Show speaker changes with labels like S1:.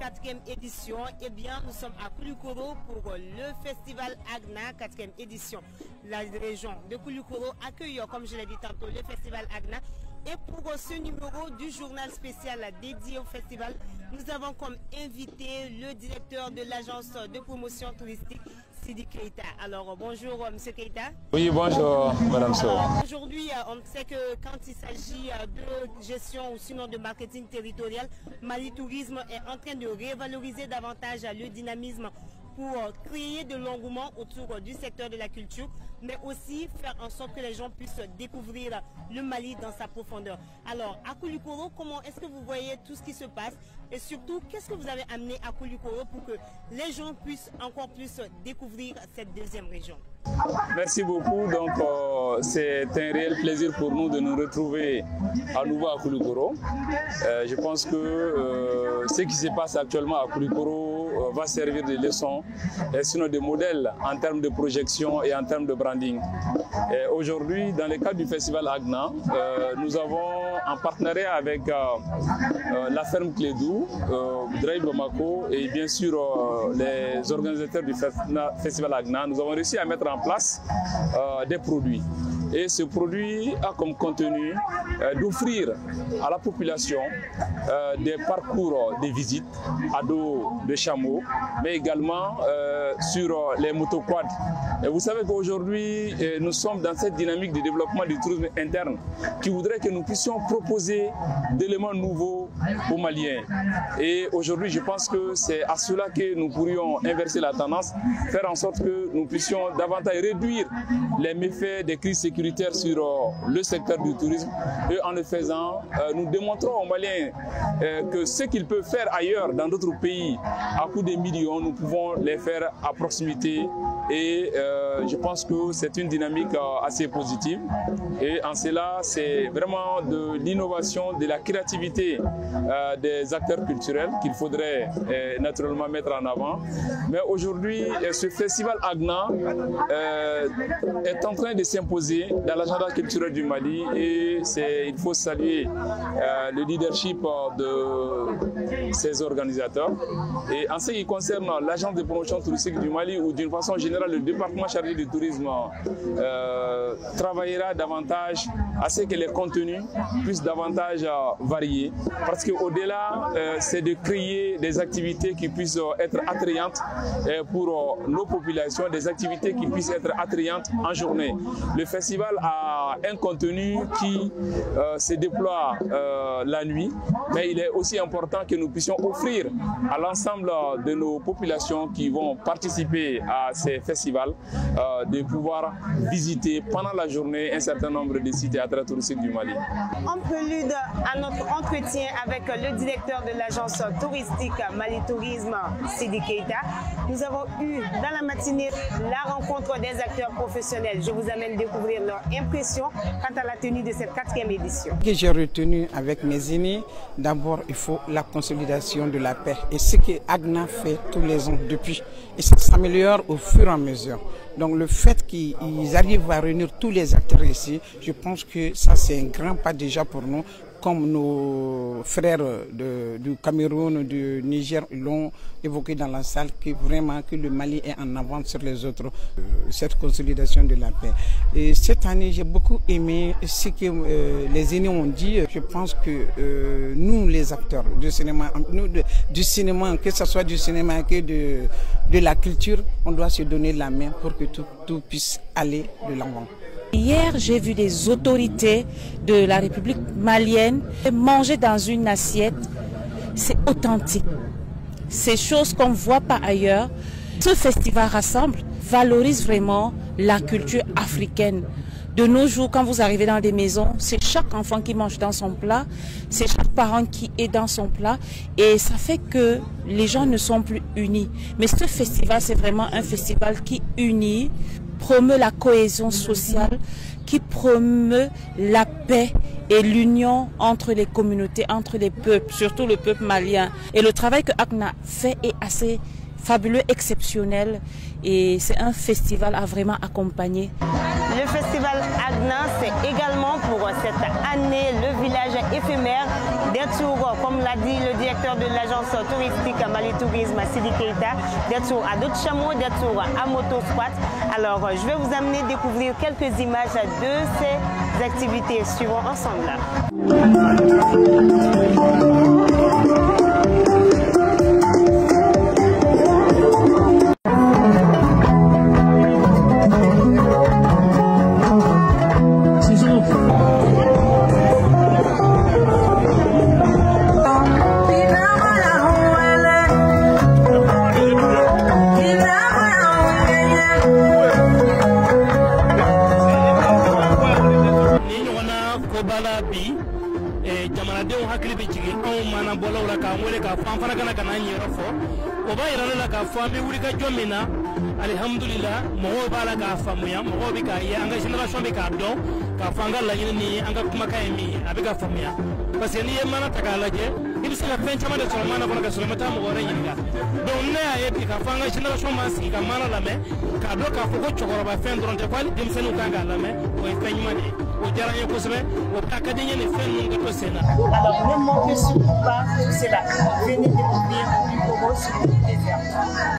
S1: 4e édition. Eh bien, nous sommes à Koulikoro pour le festival Agna, 4e édition. La région de Koulikoro accueille, comme je l'ai dit tantôt, le festival Agna. Et pour ce numéro du journal spécial dédié au festival, nous avons comme invité le directeur de l'agence de promotion touristique, Sidi Keita. Alors, bonjour, M. Keita.
S2: Oui, bonjour, Madame So.
S1: Aujourd'hui, on sait que quand il s'agit de gestion ou sinon de marketing territorial, Mali Tourisme est en train de revaloriser davantage le dynamisme pour créer de l'engouement autour du secteur de la culture, mais aussi faire en sorte que les gens puissent découvrir le Mali dans sa profondeur. Alors, à Koulikoro, comment est-ce que vous voyez tout ce qui se passe et surtout, qu'est-ce que vous avez amené à Koulikoro pour que les gens puissent encore plus découvrir cette deuxième région?
S2: Merci beaucoup. Donc, c'est un réel plaisir pour nous de nous retrouver à nouveau à Koulikoro. Je pense que ce qui se passe actuellement à Koulikoro va servir de leçon et sinon de modèle en termes de projection et en termes de branding. Aujourd'hui, dans le cadre du festival Agna, nous avons en partenariat avec la ferme Clédou, Drive Bamako et bien sûr les organisateurs du festival Agna, nous avons réussi à mettre en place des produits. Et ce produit a comme contenu d'offrir à la population des parcours de visite à dos de chameaux, mais également sur les motoquads. Et vous savez qu'aujourd'hui, nous sommes dans cette dynamique de développement du tourisme interne qui voudrait que nous puissions proposer d'éléments nouveaux aux Maliens. Et aujourd'hui, je pense que c'est à cela que nous pourrions inverser la tendance, faire en sorte que nous puissions davantage réduire les méfaits des crises sécuritaires sur le secteur du tourisme. Et en le faisant, nous démontrons aux Maliens que ce qu'ils peuvent faire ailleurs, dans d'autres pays, à coût de millions, nous pouvons les faire à proximité. Et je pense que c'est une dynamique assez positive. Et en cela, c'est vraiment de l'innovation, de la créativité des acteurs culturels qu'il faudrait naturellement mettre en avant. Mais aujourd'hui, ce festival Agna est en train de s'imposer dans l'agenda culturel du Mali et il faut saluer le leadership de ces organisateurs. Et en ce qui concerne l'agence de promotion touristique du Mali ou d'une façon générale, le département chargé du tourisme travaillera davantage à ce que les contenus puissent davantage varier. Parce qu'au-delà, c'est de créer des activités qui puissent être attrayantes pour nos populations, des activités qui puissent être attrayantes en journée. Le festival a un contenu qui se déploie la nuit, mais il est aussi important que nous puissions offrir à l'ensemble de nos populations qui vont participer à ces festivals de pouvoir visiter pendant la journée un certain nombre de sites et attraits touristiques du Mali.
S1: En prélude à notre entretien avec le directeur de l'agence touristique Mali Tourisme, Sidi Keita, nous avons eu dans la matinée la rencontre des acteurs professionnels. Je vous amène découvrir leur impression quant à la tenue de cette 4e édition.
S3: Ce que j'ai retenu avec mes aînés, d'abord il faut la consolidation de la paix. Et ce que Agna fait tous les ans depuis, et ça s'améliore au fur et à mesure. Donc le fait qu'ils arrivent à réunir tous les acteurs ici, je pense que ça c'est un grand pas déjà pour nous, comme nos frères du Cameroun, du Niger l'ont évoqué dans la salle, que vraiment que le Mali est en avance sur les autres, cette consolidation de la paix. Et cette année, j'ai beaucoup aimé ce que les aînés ont dit. Je pense que nous, les acteurs du cinéma, du cinéma, que ce soit du cinéma que de la culture, on doit se donner la main pour que tout puisse aller de l'avant.
S4: Hier, j'ai vu des autorités de la République malienne manger dans une assiette. C'est authentique. C'est choses qu'on ne voit pas ailleurs. Ce festival rassemble, valorise vraiment la culture africaine. De nos jours, quand vous arrivez dans des maisons, c'est chaque enfant qui mange dans son plat, c'est chaque parent qui est dans son plat et ça fait que les gens ne sont plus unis. Mais ce festival, c'est vraiment un festival qui unit, promeut la cohésion sociale, qui promeut la paix et l'union entre les communautés, entre les peuples, surtout le peuple malien. Et le travail que Agna fait est assez fabuleux, exceptionnel et c'est un festival à vraiment accompagner.
S1: Le festival Agna, c'est également pour cette année le village éphémère des tours, comme l'a dit le directeur de l'agence touristique Mali Tourisme, Sidi Keita, des tours à d'autres chameaux, des tours à moto-squat. Alors, je vais vous amener découvrir quelques images de ces activités. Suivons ensemble.
S5: jamanadenw hakili bɛ jigin anw mana bɔlaw la k'an wele k'a fɔ an fana kana n yɛrɛ fɔ o b'a yira ne la k'a fɔ an bɛ wulikajɔ min na alihamudulila mɔgɔw b'a la k'a faamuya mɔgɔw bɛ k'a ye an ka génération bɛ k'a dɔn k'a fɔ an ka laɲini ni an ka kumakan ye min ye a bɛ ka faamuya parce que n'i ye mana ta k'a lajɛ i bɛ se ka fɛn caman de sɔrɔ mana kɔnɔ ka sɔrɔ i ma taa mɔgɔ wɛrɛ ɲininka donc ne y'a ye bi k'a fɔ an ka génération b'an sigi ka mana lamɛn k'a dɔn k'a fɔ ko cɛkɔrɔba fɛn dɔrɔn tɛ ko hali denmisɛnninw kan k'a lamɛn o ye fɛn ɲuman de ye o diyara n ye kosɛbɛ o ka ka di n ye nin fɛn ninnu ka to sen na.
S1: Alors ne manquez surtout pas tout cela, venez découvrir Kulikoro sur le désert.